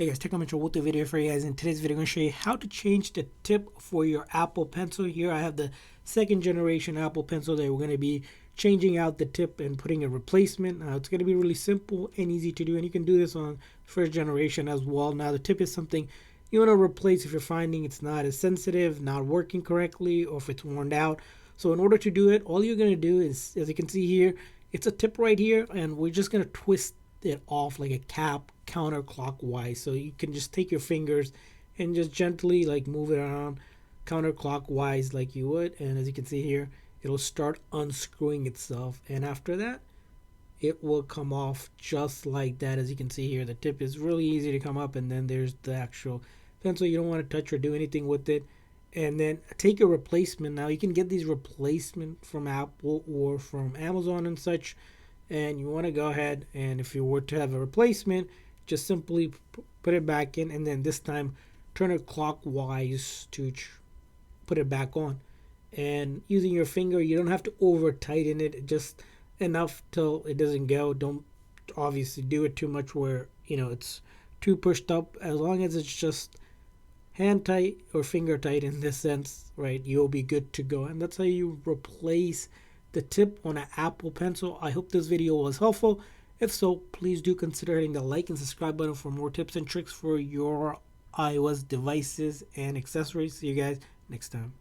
Hey guys, Tech Metro with the video for you guys. In today's video, I'm going to show you how to change the tip for your Apple Pencil. Here I have the second generation Apple Pencil that we're going to be changing out the tip and putting a replacement. Now it's going to be really simple and easy to do, and you can do this on first generation as well. Now the tip is something you want to replace if you're finding it's not as sensitive, not working correctly, or if it's worn out. So in order to do it, all you're going to do is, as you can see here, it's a tip right here, and we're just going to twist it off like a cap counterclockwise. So you can just take your fingers and just gently like move it around counterclockwise like you would, and as you can see here, it'll start unscrewing itself, and after that it will come off just like that. As you can see here, the tip is really easy to come up, and then there's the actual pencil. You don't want to touch or do anything with it. And then take a replacement. Now you can get these replacement from Apple or from Amazon and such, and you want to go ahead, and if you were to have a replacement, just simply put it back in, and then this time turn it clockwise to put it back on. And using your finger, you don't have to over tighten it, just enough till it doesn't go. Don't obviously do it too much where it's too pushed up. As long as it's just hand tight or finger tight in this sense, right, you'll be good to go. And that's how you replace the tip on an Apple Pencil. I hope this video was helpful. If so, please do consider hitting the like and subscribe button for more tips and tricks for your iOS devices and accessories. See you guys next time.